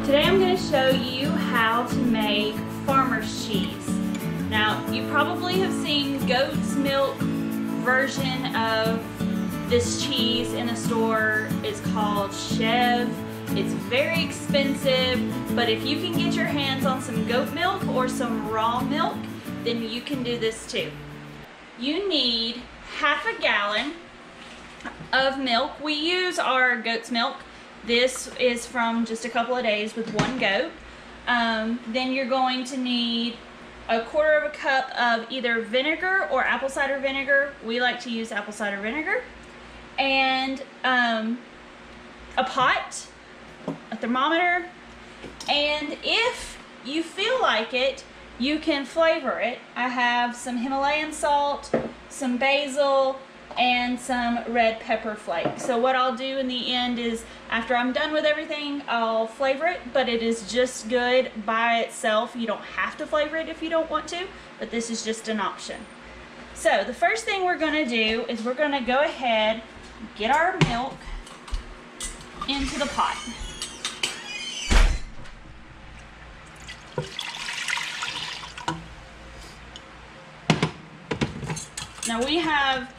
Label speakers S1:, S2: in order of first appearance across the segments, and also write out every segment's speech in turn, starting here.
S1: Today I'm going to show you how to make farmer's cheese. Now, you probably have seen goat's milk version of this cheese in the store. It's called Chev. It's very expensive, but if you can get your hands on some goat milk or some raw milk, then you can do this too. You need half a gallon of milk. We use our goat's milk. This is from just a couple of days with one goat. Then you're going to need a quarter of a cup of either vinegar or apple cider vinegar. We like to use apple cider vinegar. And a pot, a thermometer, and if you feel like it, you can flavor it. I have some Himalayan salt, some basil, and some red pepper flakes. So what I'll do in the end is, after I'm done with everything, I'll flavor it, but it is just good by itself. You don't have to flavor it if you don't want to, but this is just an option. So the first thing we're gonna do is we're gonna go ahead, get our milk into the pot. Now we have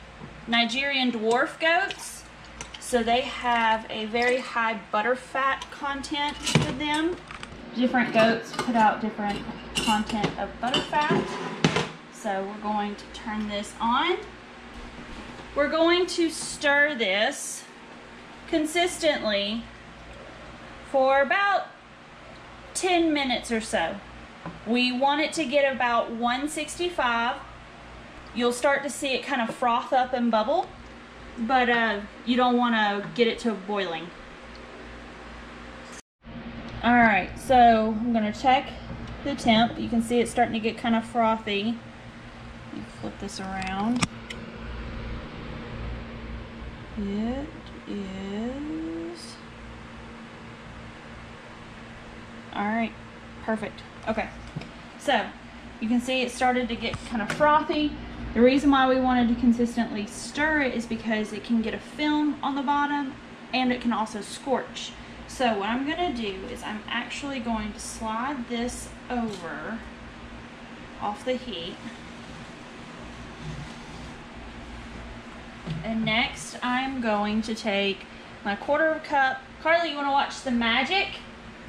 S1: Nigerian Dwarf goats, so they have a very high butter fat content with them. Different goats put out different content of butter fat. So we're going to turn this on. We're going to stir this consistently for about 10 minutes or so. We want it to get about 165. You'll start to see it kind of froth up and bubble, but you don't want to get it to boiling. Alright, so I'm going to check the temp. You can see it's starting to get kind of frothy. Let me flip this around. It is... Alright, perfect. Okay, so you can see it started to get kind of frothy. The reason why we wanted to consistently stir it is because it can get a film on the bottom and it can also scorch. So what I'm going to do is I'm actually going to slide this over off the heat. And next I'm going to take my quarter of a cup. Carly, you want to watch the magic?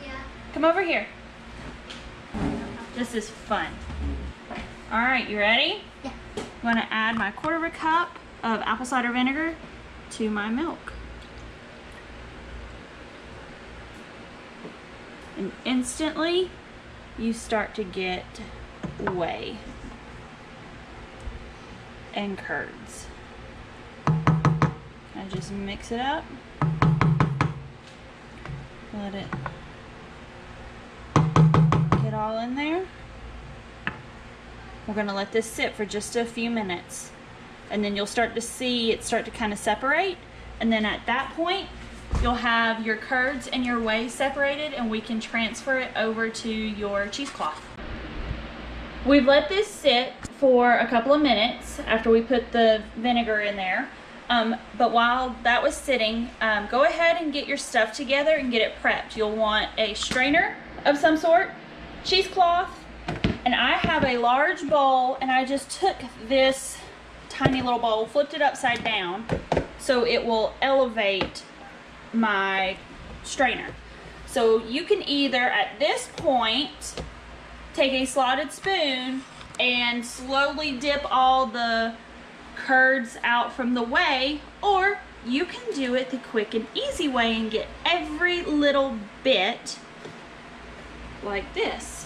S2: Yeah.
S1: Come over here. This is fun. Alright, you ready?
S2: Yeah.
S1: I'm going to add my quarter of a cup of apple cider vinegar to my milk. And instantly, you start to get whey and curds. I just mix it up. Let it get all in there. We're going to let this sit for just a few minutes, and then you'll start to see it start to kind of separate, and then at that point you'll have your curds and your whey separated, and we can transfer it over to your cheesecloth. We've let this sit for a couple of minutes after we put the vinegar in there, but while that was sitting, go ahead and get your stuff together and get it prepped. You'll want a strainer of some sort, cheesecloth, and I have a large bowl, and I just took this tiny little bowl, flipped it upside down so it will elevate my strainer. So you can either at this point take a slotted spoon and slowly dip all the curds out from the whey, or you can do it the quick and easy way and get every little bit like this.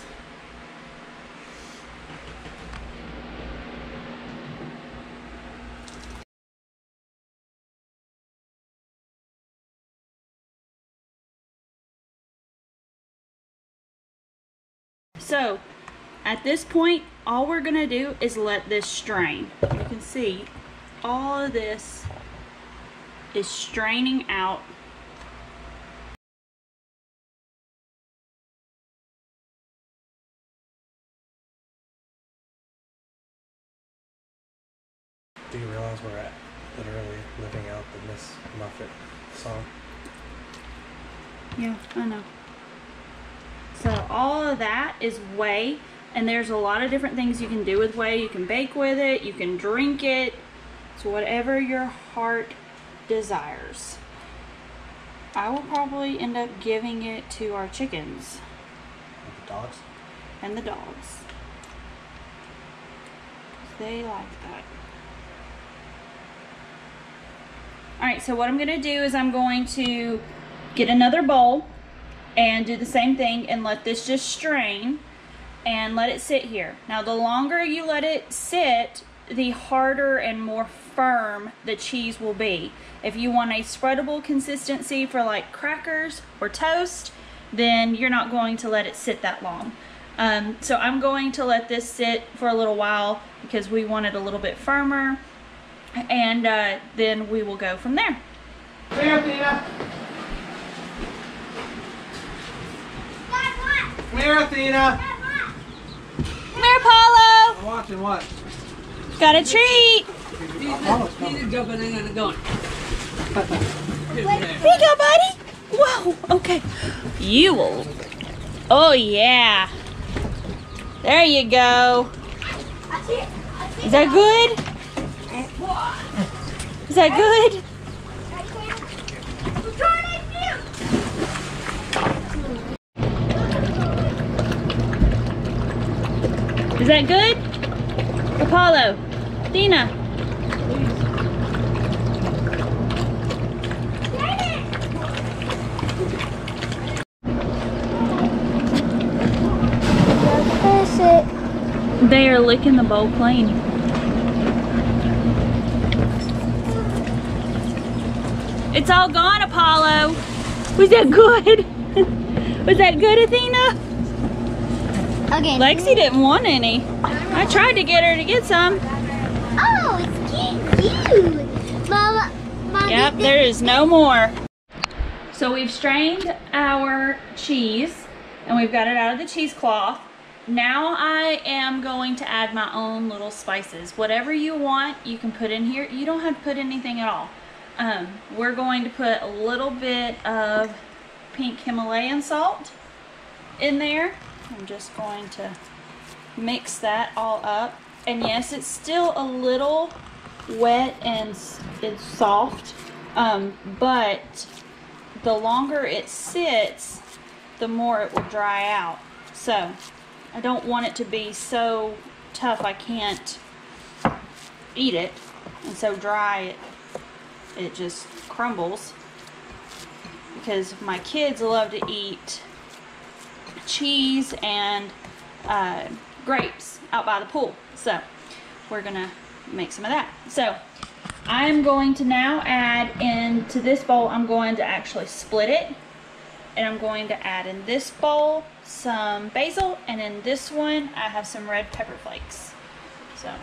S1: So at this point, all we're gonna do is let this strain. You can see all of this is straining out.
S3: Do you realize we're at literally living out the Miss Muffet song?
S1: Yeah, I know. all of that is whey, and there's a lot of different things you can do with whey. You can bake with it, you can drink it. So whatever your heart desires. I will probably end up giving it to our chickens.
S3: And the dogs?
S1: And the dogs. They like that. Alright, so what I'm going to do is I'm going to get another bowl and do the same thing and let this just strain and let it sit here. Now the longer you let it sit, the harder and more firm the cheese will be. If you want a spreadable consistency for like crackers or toast, then you're not going to let it sit that long. So I'm going to let this sit for a little while because we want it a little bit firmer, and then we will go from there.
S2: Come here, Athena. Come here, Athena.
S1: Come here, Apollo.
S2: I'm watching what?
S1: Got a treat.
S4: He's jumping in and going.
S1: Here you go, buddy. Whoa, okay. You will. Oh, yeah. There you go. Is that good? Is that good? Is that good? Apollo, Dina. They are licking the bowl clean. It's all gone, Apollo. Was that good? Was that good, Athena?
S5: Okay.
S1: Lexi didn't want any. I tried to get her to get some.
S5: Oh, it's cute. Mama,
S1: Yep, there is no more. So we've strained our cheese and we've got it out of the cheesecloth. Now I am going to add my own little spices. Whatever you want, you can put in here. You don't have to put anything at all. We're going to put a little bit of pink Himalayan salt in there. I'm just going to mix that all up. And yes, it's still a little wet and it's soft, but the longer it sits, the more it will dry out. So I don't want it to be so tough I can't eat it, and so dry it just crumbles, because my kids love to eat cheese and grapes out by the pool. So we're gonna make some of that. So I'm going to now add into this bowl, I'm going to actually split it, and I'm going to add in this bowl some basil, and in this one I have some red pepper flakes. So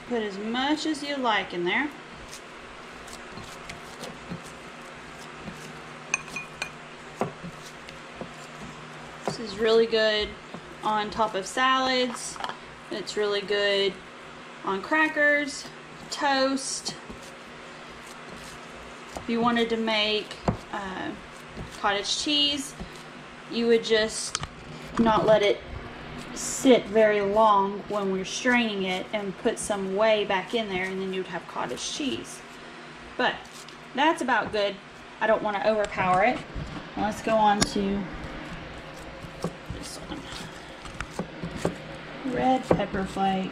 S1: put as much as you like in there. This is really good on top of salads. It's really good on crackers, toast. If you wanted to make cottage cheese, you would just not let it sit very long when we're straining it and put some whey back in there, and then you'd have cottage cheese. But that's about good. I don't want to overpower it. Let's go on to this one. Red pepper flake.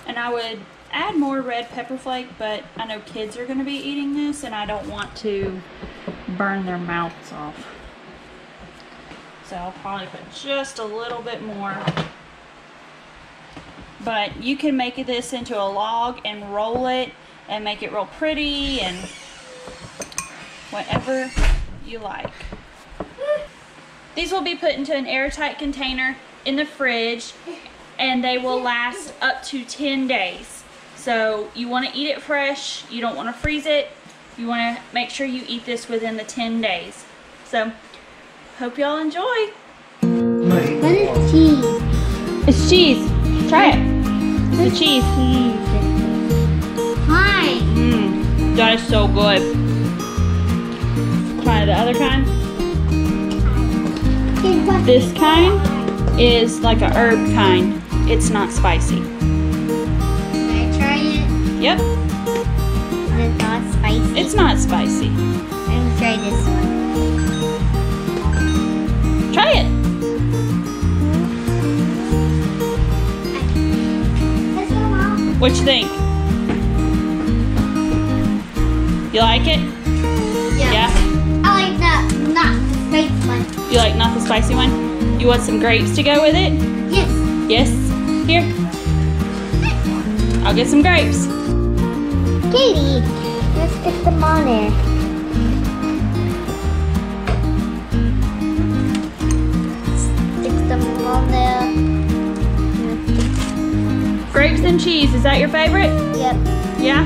S1: And I would add more red pepper flake, but I know kids are going to be eating this and I don't want to burn their mouths off. So I'll probably put just a little bit more. But you can make this into a log and roll it and make it real pretty and whatever you like. These will be put into an airtight container in the fridge, and they will last up to 10 days. So you want to eat it fresh. You don't want to freeze it. You want to make sure you eat this within the 10 days. So, hope y'all enjoy.
S5: What is cheese?
S1: It's cheese. Try it. It's the cheese.
S5: Hi.
S1: That is so good. Try the other kind. This kind is like a herb kind. It's not spicy.
S5: Can I try it?
S1: Yep.
S5: It's not spicy.
S1: It's not spicy.
S5: I'm gonna try this one.
S1: Try it.
S5: Let's go, Mom.
S1: What you think? You like it? Yeah?
S5: I like the not the spicy one.
S1: You like not the spicy one? You want some grapes to go with it?
S5: Yes.
S1: Yes? Here. I'll get some grapes.
S5: Katie, let's stick them on there. Stick them on there.
S1: Grapes and cheese, is that your favorite?
S5: Yep.
S1: Yeah?